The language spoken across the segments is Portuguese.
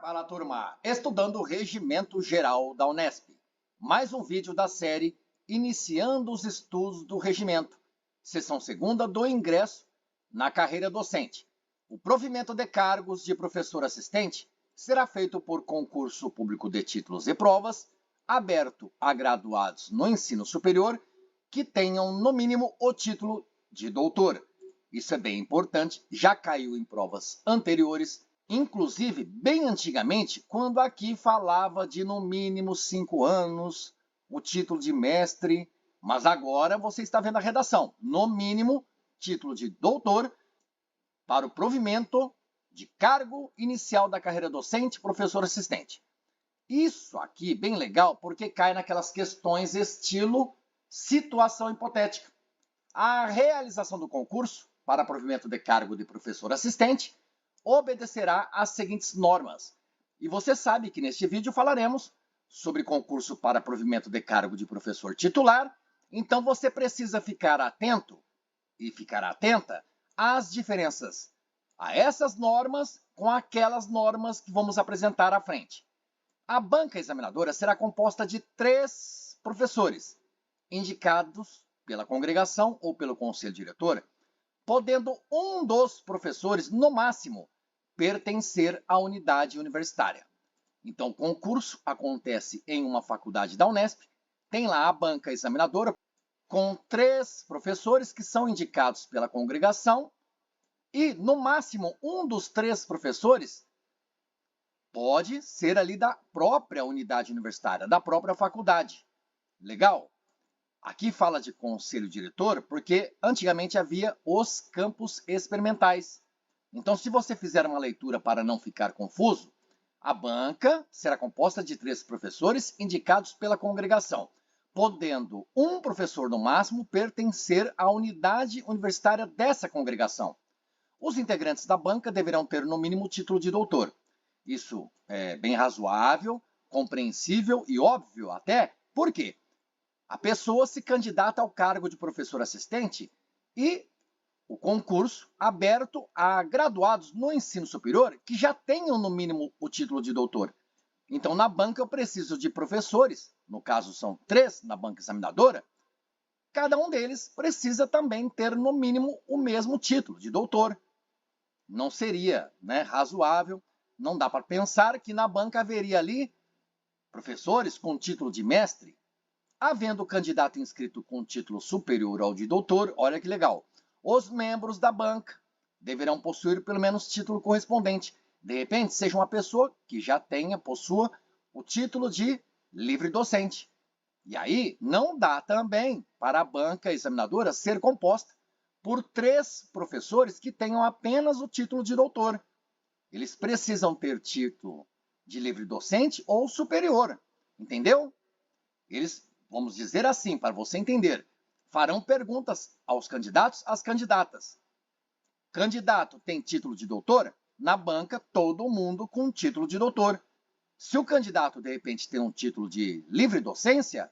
Fala, turma! Estudando o Regimento Geral da Unesp. Mais um vídeo da série Iniciando os Estudos do Regimento, seção segunda do ingresso na carreira docente. O provimento de cargos de professor assistente será feito por concurso público de títulos e provas, aberto a graduados no ensino superior que tenham, no mínimo, o título de doutor. Isso é bem importante, já caiu em provas anteriores, inclusive bem antigamente, quando aqui falava de no mínimo 5 anos, o título de mestre, mas agora você está vendo a redação. No mínimo, título de doutor para o provimento de cargo inicial da carreira docente, professor assistente. Isso aqui bem legal porque cai naquelas questões estilo situação hipotética. A realização do concurso para provimento de cargo de professor assistente obedecerá às seguintes normas. E você sabe que neste vídeo falaremos sobre concurso para provimento de cargo de professor titular, então você precisa ficar atento e ficar atenta às diferenças a essas normas com aquelas normas que vamos apresentar à frente. A banca examinadora será composta de 3 professores, indicados pela congregação ou pelo conselho diretor, podendo um dos professores, no máximo, pertencer à unidade universitária. Então, o concurso acontece em uma faculdade da Unesp, tem lá a banca examinadora, com 3 professores que são indicados pela congregação, e, no máximo, um dos 3 professores pode ser ali da própria unidade universitária, da própria faculdade. Legal? Aqui fala de conselho diretor porque antigamente havia os campos experimentais. Então, se você fizer uma leitura para não ficar confuso, a banca será composta de 3 professores indicados pela congregação, podendo um professor no máximo pertencer à unidade universitária dessa congregação. Os integrantes da banca deverão ter no mínimo o título de doutor. Isso é bem razoável, compreensível e óbvio até. Por quê? A pessoa se candidata ao cargo de professor assistente e o concurso aberto a graduados no ensino superior que já tenham no mínimo o título de doutor. Então, na banca eu preciso de professores, no caso são 3 na banca examinadora, cada um deles precisa também ter no mínimo o mesmo título de doutor. Não seria, razoável, não dá para pensar que na banca haveria ali professores com título de mestre. Havendo o candidato inscrito com título superior ao de doutor, olha que legal, os membros da banca deverão possuir pelo menos título correspondente. De repente, seja uma pessoa que já possua o título de livre docente. E aí, não dá também para a banca examinadora ser composta por 3 professores que tenham apenas o título de doutor. Eles precisam ter título de livre docente ou superior, entendeu? Eles, vamos dizer assim, para você entender, farão perguntas aos candidatos, às candidatas. Candidato tem título de doutor? Na banca, todo mundo com título de doutor. Se o candidato, de repente, tem um título de livre docência,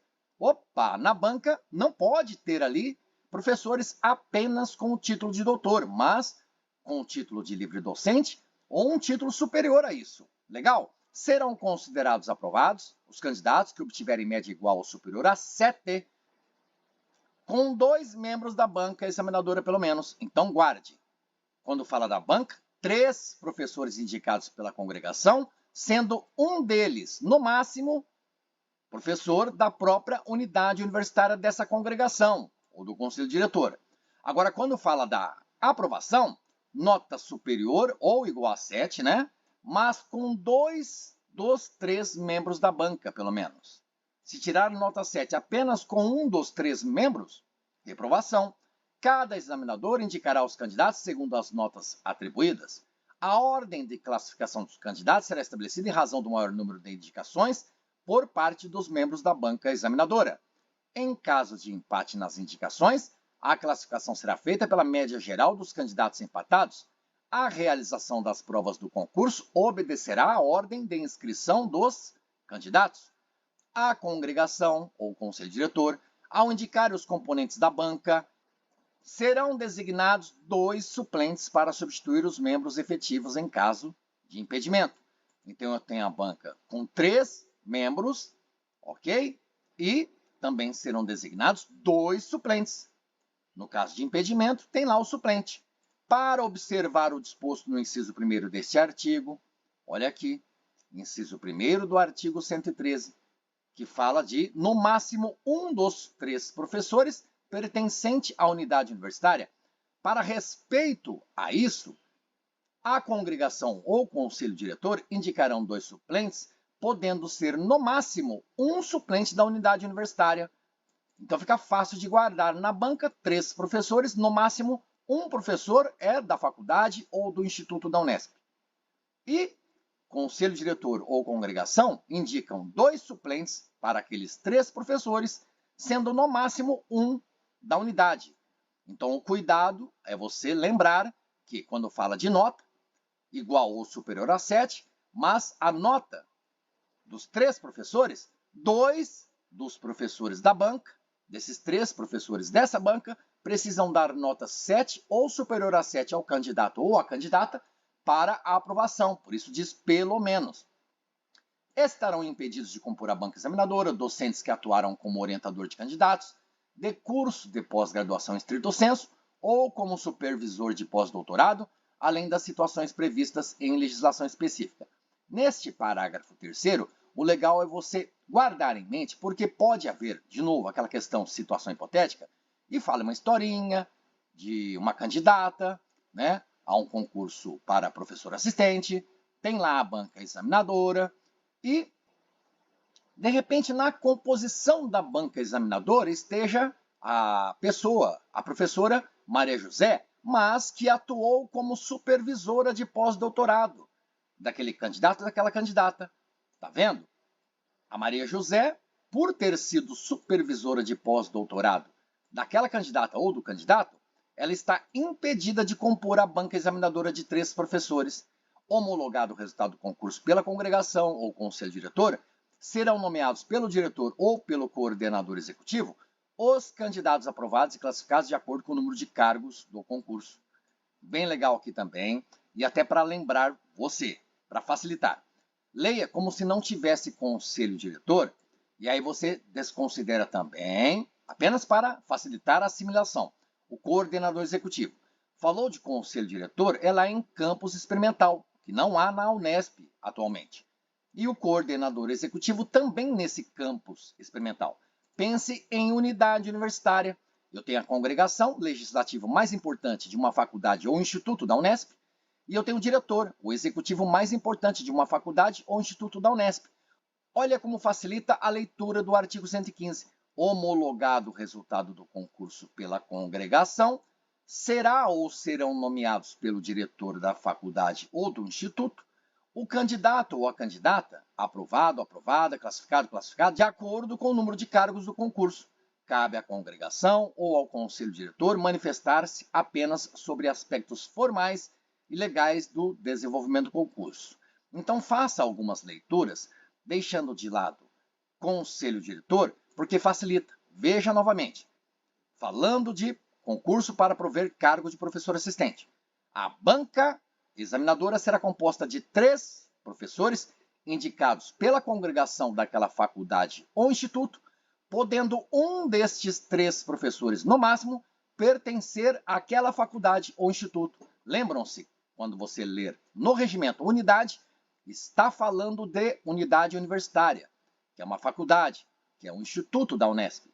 na banca não pode ter ali professores apenas com o título de doutor, mas com o título de livre docente ou um título superior a isso. Legal? Serão considerados aprovados os candidatos que obtiverem média igual ou superior a 7, com 2 membros da banca examinadora pelo menos. Então, guarde. Quando fala da banca, 3 professores indicados pela congregação, sendo um deles, no máximo, professor da própria unidade universitária dessa congregação, ou do conselho diretor. Agora, quando fala da aprovação, nota superior ou igual a 7, mas com 2 dos 3 membros da banca, pelo menos. Se tirar nota 7 apenas com um dos 3 membros, reprovação. Cada examinador indicará os candidatos segundo as notas atribuídas. A ordem de classificação dos candidatos será estabelecida em razão do maior número de indicações por parte dos membros da banca examinadora. Em caso de empate nas indicações, a classificação será feita pela média geral dos candidatos empatados. A realização das provas do concurso obedecerá à ordem de inscrição dos candidatos. A congregação ou conselho diretor, ao indicar os componentes da banca, serão designados 2 suplentes para substituir os membros efetivos em caso de impedimento. Então, eu tenho a banca com 3 membros, ok? E também serão designados 2 suplentes. No caso de impedimento, tem lá o suplente. Para observar o disposto no inciso 1º deste artigo, olha aqui, inciso 1º do artigo 113, que fala de, no máximo, um dos 3 professores pertencente à unidade universitária. Para respeito a isso, a congregação ou conselho diretor indicarão 2 suplentes, podendo ser, no máximo, um suplente da unidade universitária. Então, fica fácil de guardar. Na banca, 3 professores, no máximo, um professor é da faculdade ou do instituto da Unesp. E conselho diretor ou congregação indicam 2 suplentes para aqueles 3 professores, sendo no máximo um da unidade. Então, o cuidado é você lembrar que quando fala de nota, igual ou superior a 7, mas a nota dos 3 professores, 2 dos professores da banca, desses 3 professores dessa banca, precisam dar nota 7 ou superior a 7 ao candidato ou à candidata para a aprovação, por isso diz pelo menos. Estarão impedidos de compor a banca examinadora docentes que atuaram como orientador de candidatos, de curso de pós-graduação em estrito sensu ou como supervisor de pós-doutorado, além das situações previstas em legislação específica. Neste parágrafo 3º, o legal é você guardar em mente, porque pode haver, de novo, aquela questão de situação hipotética, e fala uma historinha de uma candidata, né, a um concurso para professor assistente, tem lá a banca examinadora, e, de repente, na composição da banca examinadora esteja a pessoa, a professora Maria José, mas que atuou como supervisora de pós-doutorado daquele candidato, daquela candidata. Tá vendo? A Maria José, por ter sido supervisora de pós-doutorado daquela candidata ou do candidato, ela está impedida de compor a banca examinadora de 3 professores. Homologado o resultado do concurso pela congregação ou conselho diretor, serão nomeados pelo diretor ou pelo coordenador executivo os candidatos aprovados e classificados de acordo com o número de cargos do concurso. Bem legal aqui também, e até para lembrar você, para facilitar. Leia como se não tivesse conselho diretor, e aí você desconsidera também, apenas para facilitar a assimilação, o coordenador executivo. Falou de conselho diretor, é lá em campus experimental, que não há na Unesp atualmente. E o coordenador executivo também nesse campus experimental. Pense em unidade universitária. Eu tenho a congregação legislativa mais importante de uma faculdade ou instituto da Unesp, e eu tenho o diretor, o executivo mais importante de uma faculdade ou instituto da Unesp. Olha como facilita a leitura do artigo 115. Homologado o resultado do concurso pela congregação, será ou serão nomeados pelo diretor da faculdade ou do instituto o candidato ou a candidata, aprovado, aprovada, classificado, classificado, de acordo com o número de cargos do concurso. Cabe à congregação ou ao conselho diretor manifestar-se apenas sobre aspectos formais e legais do desenvolvimento do concurso. Então, faça algumas leituras, deixando de lado conselho diretor, porque facilita. Veja novamente. Falando de concurso para prover cargo de professor assistente. A banca examinadora será composta de 3 professores indicados pela congregação daquela faculdade ou instituto, podendo um destes 3 professores, no máximo, pertencer àquela faculdade ou instituto. Lembram-se, quando você ler no regimento unidade, está falando de unidade universitária, que é uma faculdade, que é um instituto da Unesp.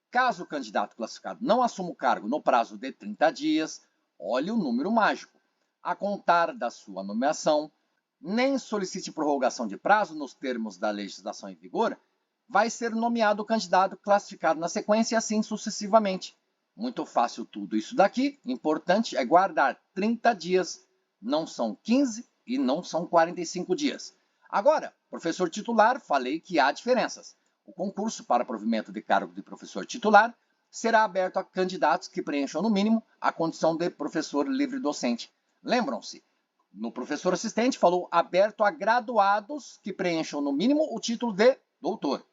Caso o candidato classificado não assuma o cargo no prazo de 30 dias, olhe o número mágico. A contar da sua nomeação, nem solicite prorrogação de prazo nos termos da legislação em vigor, vai ser nomeado o candidato classificado na sequência e assim sucessivamente. Muito fácil tudo isso daqui, importante é guardar 30 dias, não são 15 e não são 45 dias. Agora, professor titular, falei que há diferenças. O concurso para provimento de cargo de professor titular será aberto a candidatos que preencham no mínimo a condição de professor livre docente. Lembram-se, no professor assistente falou aberto a graduados que preencham no mínimo o título de doutor,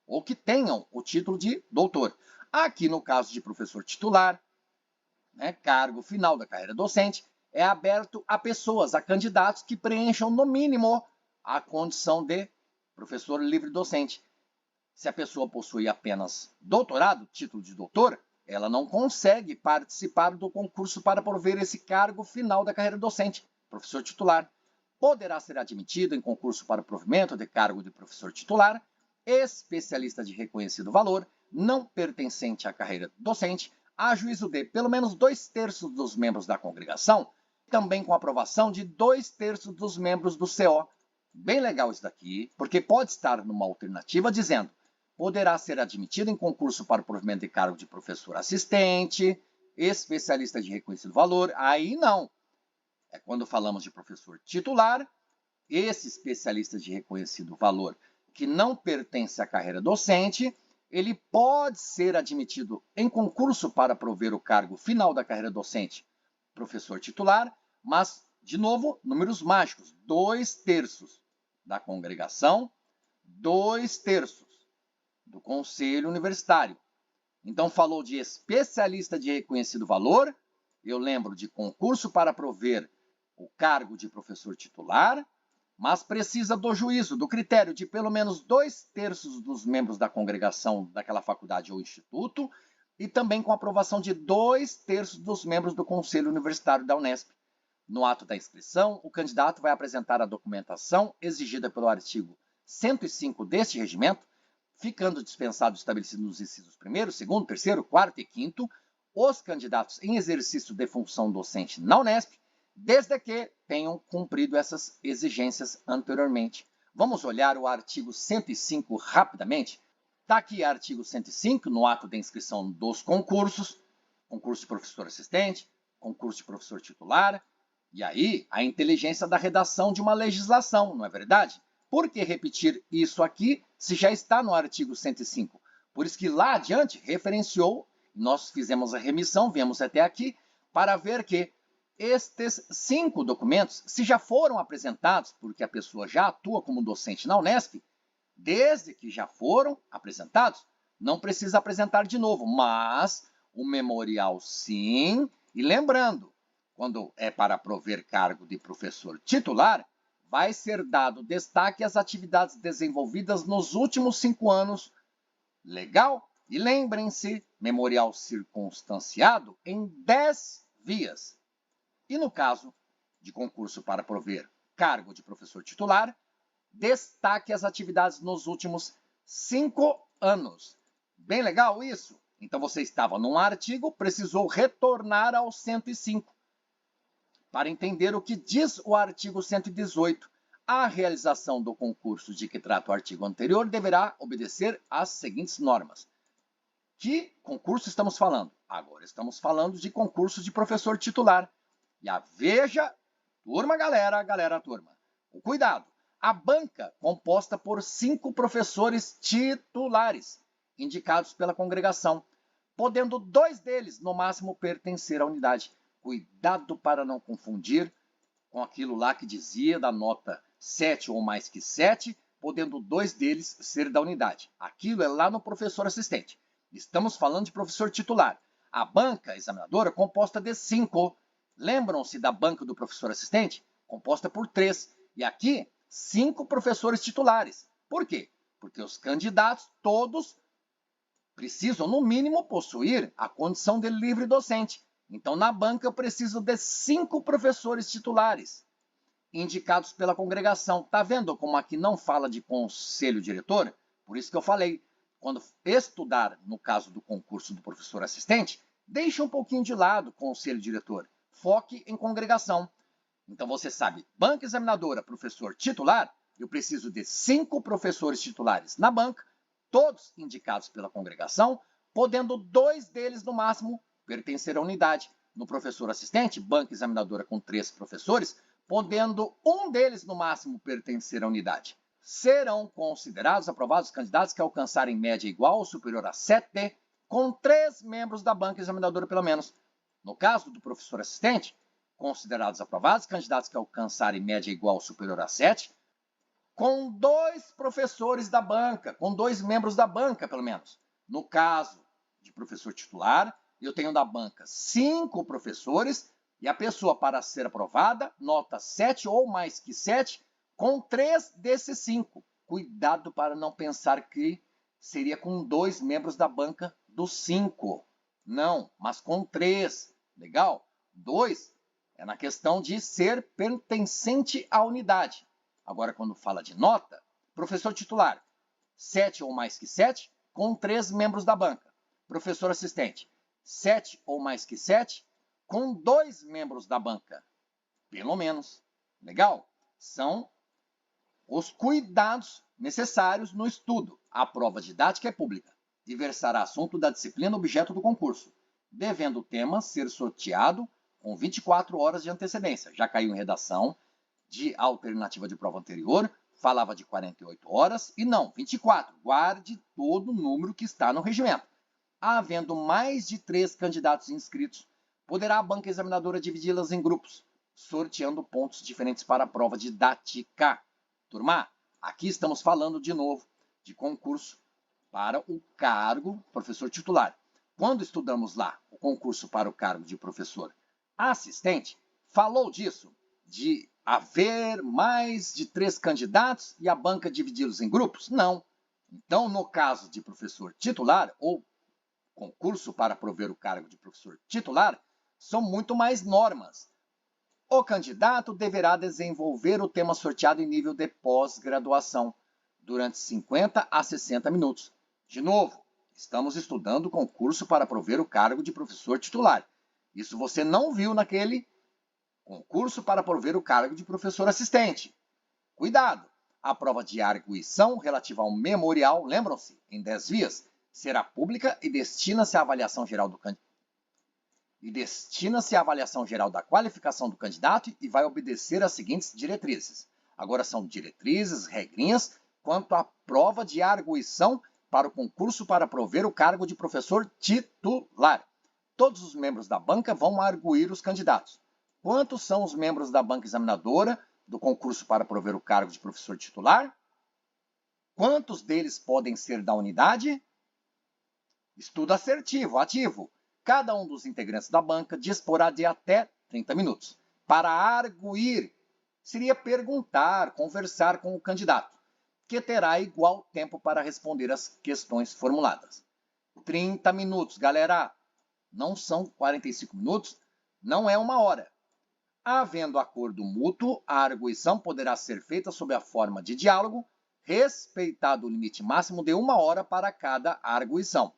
ou que tenham o título de doutor. Aqui no caso de professor titular, cargo final da carreira docente, é aberto a pessoas, a candidatos que preencham no mínimo a condição de professor livre-docente. Se a pessoa possui apenas doutorado, título de doutor, ela não consegue participar do concurso para prover esse cargo final da carreira docente, professor titular. Poderá ser admitido em concurso para provimento de cargo de professor titular, especialista de reconhecido valor, não pertencente à carreira docente, a juízo de pelo menos 2/3 dos membros da congregação, também com aprovação de 2/3 dos membros do CO. Bem legal isso daqui, porque pode estar numa alternativa dizendo: poderá ser admitido em concurso para o provimento de cargo de professor assistente, especialista de reconhecido valor. Aí não. É quando falamos de professor titular, esse especialista de reconhecido valor que não pertence à carreira docente, ele pode ser admitido em concurso para prover o cargo final da carreira docente, professor titular, mas, de novo, números mágicos: 2/3 da congregação, 2/3 do conselho universitário. Então, falou de especialista de reconhecido valor, eu lembro de concurso para prover o cargo de professor titular, mas precisa do juízo, do critério de pelo menos 2/3 dos membros da congregação daquela faculdade ou instituto, e também com aprovação de 2/3 dos membros do Conselho Universitário da Unesp. No ato da inscrição, o candidato vai apresentar a documentação exigida pelo artigo 105 deste regimento, ficando dispensado o estabelecido nos incisos 1º, 2º, 3º, 4º e 5º, os candidatos em exercício de função docente na Unesp, desde que tenham cumprido essas exigências anteriormente. Vamos olhar o artigo 105 rapidamente. Está aqui o artigo 105, no ato de inscrição dos concursos, concurso de professor assistente, concurso de professor titular, e aí a inteligência da redação de uma legislação, não é verdade? Por que repetir isso aqui se já está no artigo 105? Por isso que lá adiante referenciou, nós fizemos a remissão, viemos até aqui, para ver que estes 5 documentos, se já foram apresentados, porque a pessoa já atua como docente na Unesp, desde que já foram apresentados, não precisa apresentar de novo, mas o memorial sim. E lembrando, quando é para prover cargo de professor titular, vai ser dado destaque às atividades desenvolvidas nos últimos 5 anos. Legal? E lembrem-se, memorial circunstanciado em 10 vias. E no caso de concurso para prover cargo de professor titular, destaque as atividades nos últimos 5 anos. Bem legal isso? Então você estava num artigo, precisou retornar ao 105. Para entender o que diz o artigo 118, a realização do concurso de que trata o artigo anterior deverá obedecer às seguintes normas. Que concurso estamos falando? Agora estamos falando de concurso de professor titular. E veja, turma, galera, turma, o cuidado. A banca composta por 5 professores titulares, indicados pela congregação, podendo 2 deles, no máximo, pertencer à unidade. Cuidado para não confundir com aquilo lá que dizia da nota 7 ou mais que 7, podendo 2 deles ser da unidade. Aquilo é lá no professor assistente. Estamos falando de professor titular. A banca examinadora composta de 5. Lembram-se da banca do professor assistente? Composta por 3. E aqui, 5 professores titulares. Por quê? Porque os candidatos todos precisam, no mínimo, possuir a condição de livre docente. Então, na banca, eu preciso de 5 professores titulares, indicados pela congregação. Está vendo como aqui não fala de conselho diretor? Por isso que eu falei, quando estudar, no caso do concurso do professor assistente, deixe um pouquinho de lado o conselho diretor. Foque em congregação. Então, você sabe, banca examinadora, professor titular, eu preciso de 5 professores titulares na banca, todos indicados pela congregação, podendo 2 deles, no máximo, pertencer à unidade. No professor assistente, banca examinadora com 3 professores, podendo 1 deles, no máximo, pertencer à unidade. Serão considerados aprovados os candidatos que alcançarem média igual ou superior a 7, com 3 membros da banca examinadora, pelo menos. No caso do professor assistente, considerados aprovados candidatos que alcançarem média igual ou superior a 7, com 2 professores da banca, com 2 membros da banca, pelo menos. No caso de professor titular, eu tenho da banca 5 professores e a pessoa, para ser aprovada, nota 7 ou mais que 7, com 3 desses 5. Cuidado para não pensar que seria com 2 membros da banca dos 5. Não, mas com 3. Legal? 2 é na questão de ser pertencente à unidade. Agora, quando fala de nota, professor titular, 7 ou mais que 7, com 3 membros da banca. Professor assistente, 7 ou mais que 7, com 2 membros da banca. Pelo menos. Legal? São os cuidados necessários no estudo. A prova didática é pública e versará assunto da disciplina objeto do concurso, devendo o tema ser sorteado com 24 horas de antecedência. Já caiu em redação de alternativa de prova anterior, falava de 48 horas e não, 24. Guarde todo o número que está no regimento. Havendo mais de 3 candidatos inscritos, poderá a banca examinadora dividi-las em grupos, sorteando pontos diferentes para a prova didática. Turma, aqui estamos falando de novo de concurso para o cargo professor titular. Quando estudamos lá o concurso para o cargo de professor assistente, falou disso, de haver mais de 3 candidatos e a banca dividi-los em grupos? Não. Então, no caso de professor titular ou concurso para prover o cargo de professor titular, são muito mais normas. O candidato deverá desenvolver o tema sorteado em nível de pós-graduação durante 50 a 60 minutos. De novo, estamos estudando o concurso para prover o cargo de professor titular. Isso você não viu naquele concurso para prover o cargo de professor assistente. Cuidado! A prova de arguição relativa ao memorial, lembram-se, em 10 vias, será pública e destina-se à avaliação geral do candidato. Da qualificação do candidato e vai obedecer às seguintes diretrizes. Agora são diretrizes, regrinhas, quanto à prova de arguição para o concurso para prover o cargo de professor titular. Todos os membros da banca vão arguir os candidatos. Quantos são os membros da banca examinadora do concurso para prover o cargo de professor titular? Quantos deles podem ser da unidade? Estudo assertivo, ativo. Cada um dos integrantes da banca disporá de até 30 minutos. Para arguir, seria perguntar, conversar com o candidato, que terá igual tempo para responder as questões formuladas. 30 minutos, galera. Não são 45 minutos, não é 1 hora. Havendo acordo mútuo, a arguição poderá ser feita sob a forma de diálogo, respeitado o limite máximo de 1 hora para cada arguição.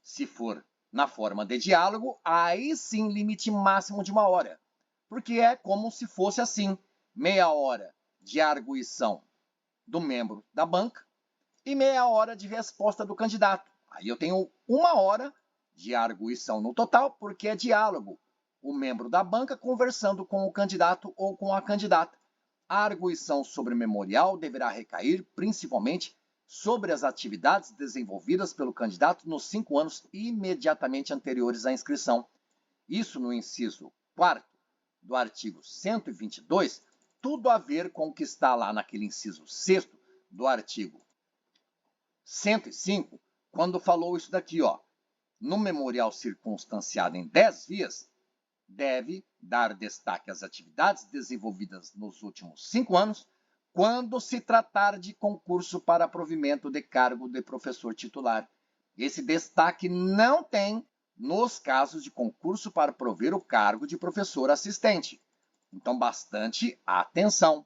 Se for na forma de diálogo, aí sim limite máximo de 1 hora, porque é como se fosse assim, meia hora de arguição do membro da banca e meia hora de resposta do candidato. Aí eu tenho 1 hora de arguição no total, porque é diálogo, o membro da banca conversando com o candidato ou com a candidata. A arguição sobre memorial deverá recair principalmente sobre as atividades desenvolvidas pelo candidato nos 5 anos imediatamente anteriores à inscrição. Isso no inciso 4º do artigo 122, tudo a ver com o que está lá naquele inciso 6º do artigo 105, quando falou isso daqui, ó. No memorial circunstanciado em 10 vias, deve dar destaque às atividades desenvolvidas nos últimos 5 anos, quando se tratar de concurso para provimento de cargo de professor titular. Esse destaque não tem nos casos de concurso para prover o cargo de professor assistente. Então, bastante atenção.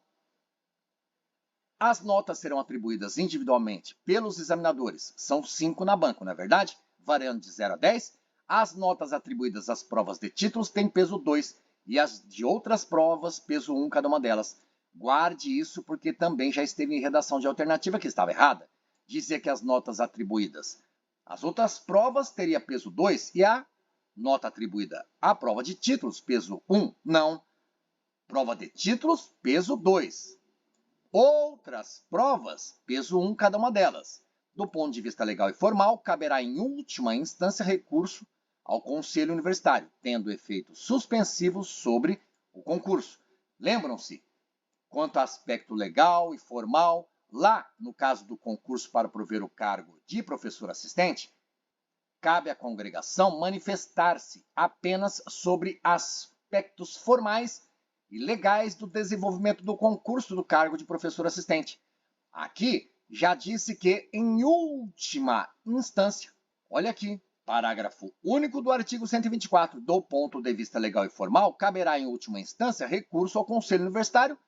As notas serão atribuídas individualmente pelos examinadores. São 5 na banca, não é verdade? Variando de 0 a 10. As notas atribuídas às provas de títulos têm peso 2 e as de outras provas, peso 1 cada uma delas. Guarde isso porque também já esteve em redação de alternativa que estava errada. Dizia que as notas atribuídas às outras provas teria peso 2 e a nota atribuída à prova de títulos, peso 1. Não. Prova de títulos, peso 2. Outras provas, peso 1 cada uma delas. Do ponto de vista legal e formal, caberá em última instância recurso ao Conselho Universitário, tendo efeitos suspensivos sobre o concurso. Lembram-se? Quanto ao aspecto legal e formal, lá no caso do concurso para prover o cargo de professor assistente, cabe à congregação manifestar-se apenas sobre aspectos formais e legais do desenvolvimento do concurso do cargo de professor assistente. Aqui já disse que, em última instância, olha aqui, parágrafo único do artigo 124, do ponto de vista legal e formal, caberá em última instância recurso ao Conselho Universitário,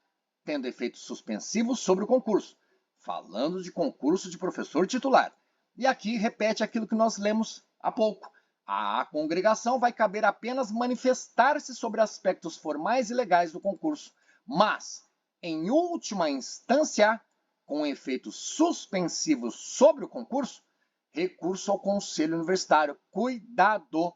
tendo efeitos suspensivos sobre o concurso, falando de concurso de professor titular. E aqui repete aquilo que nós lemos há pouco. À congregação vai caber apenas manifestar-se sobre aspectos formais e legais do concurso, mas, em última instância, com efeitos suspensivos sobre o concurso, recurso ao Conselho Universitário. Cuidado!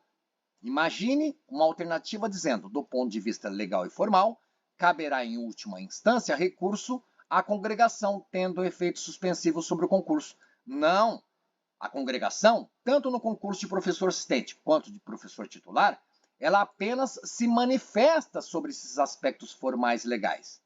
Imagine uma alternativa dizendo, do ponto de vista legal e formal, caberá em última instância recurso à congregação, tendo efeitos suspensivos sobre o concurso. Não! A congregação, tanto no concurso de professor assistente quanto de professor titular, ela apenas se manifesta sobre esses aspectos formais e legais.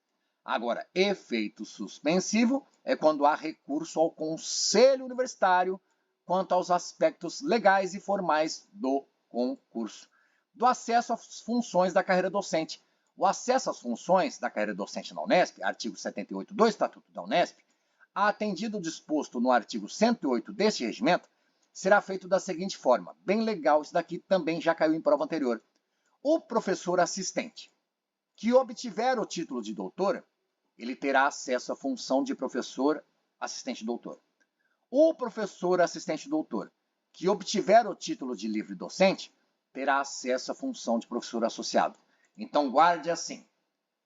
Agora, efeito suspensivo é quando há recurso ao Conselho Universitário quanto aos aspectos legais e formais do concurso. Do acesso às funções da carreira docente. O acesso às funções da carreira docente na Unesp, artigo 78 do Estatuto da Unesp, atendido o disposto no artigo 108 deste regimento, será feito da seguinte forma. Bem legal, isso daqui também já caiu em prova anterior. O professor assistente que obtiver o título de doutor, ele terá acesso à função de professor assistente doutor. O professor assistente doutor que obtiver o título de livre docente, terá acesso à função de professor associado. Então, guarde assim.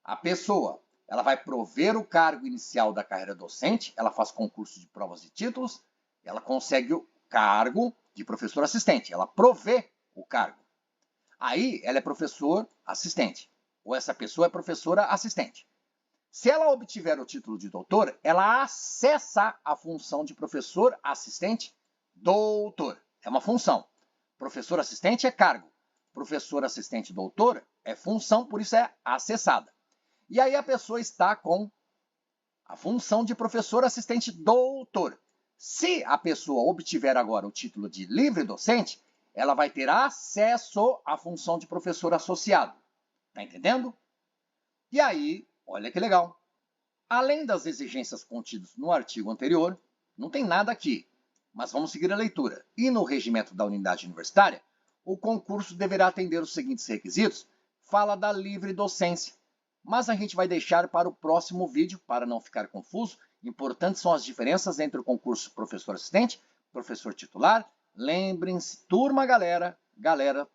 A pessoa, ela vai prover o cargo inicial da carreira docente, ela faz concurso de provas e títulos, ela consegue o cargo de professor assistente, ela provê o cargo. Aí, ela é professor assistente, ou essa pessoa é professora assistente. Se ela obtiver o título de doutor, ela acessa a função de professor assistente doutor. É uma função. Professor assistente é cargo. Professor assistente doutor é função, por isso é acessada. E aí a pessoa está com a função de professor assistente doutor. Se a pessoa obtiver agora o título de livre docente, ela vai ter acesso à função de professor associado. Tá entendendo? E aí, olha que legal. Além das exigências contidas no artigo anterior, não tem nada aqui, mas vamos seguir a leitura. E no regimento da unidade universitária, o concurso deverá atender os seguintes requisitos. Fala da livre docência, mas a gente vai deixar para o próximo vídeo, para não ficar confuso. Importantes são as diferenças entre o concurso professor assistente, professor titular. Lembrem-se, turma, galera,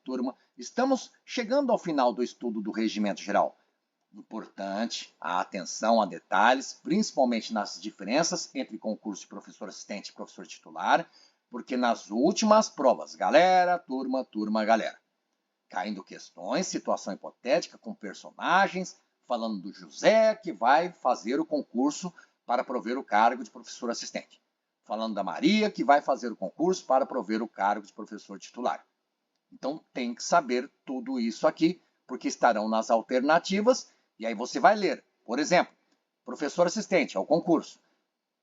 turma, estamos chegando ao final do estudo do regimento geral. Importante a atenção a detalhes, principalmente nas diferenças entre concurso de professor assistente e professor titular, porque nas últimas provas, galera, turma, galera, caindo questões, situação hipotética com personagens, falando do José que vai fazer o concurso para prover o cargo de professor assistente. Falando da Maria que vai fazer o concurso para prover o cargo de professor titular. Então tem que saber tudo isso aqui, porque estarão nas alternativas. E aí você vai ler, por exemplo, professor assistente ao concurso.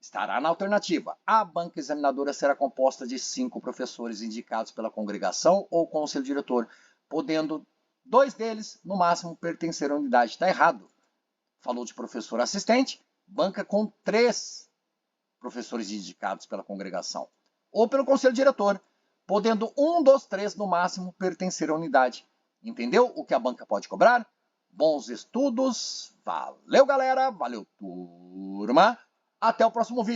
Estará na alternativa. A banca examinadora será composta de 5 professores indicados pela congregação ou conselho diretor, podendo 2 deles, no máximo, pertencer à unidade. Está errado. Falou de professor assistente, banca com 3 professores indicados pela congregação ou pelo conselho diretor, podendo 1 dos 3, no máximo, pertencer à unidade. Entendeu o que a banca pode cobrar? Bons estudos, valeu galera, valeu turma, até o próximo vídeo.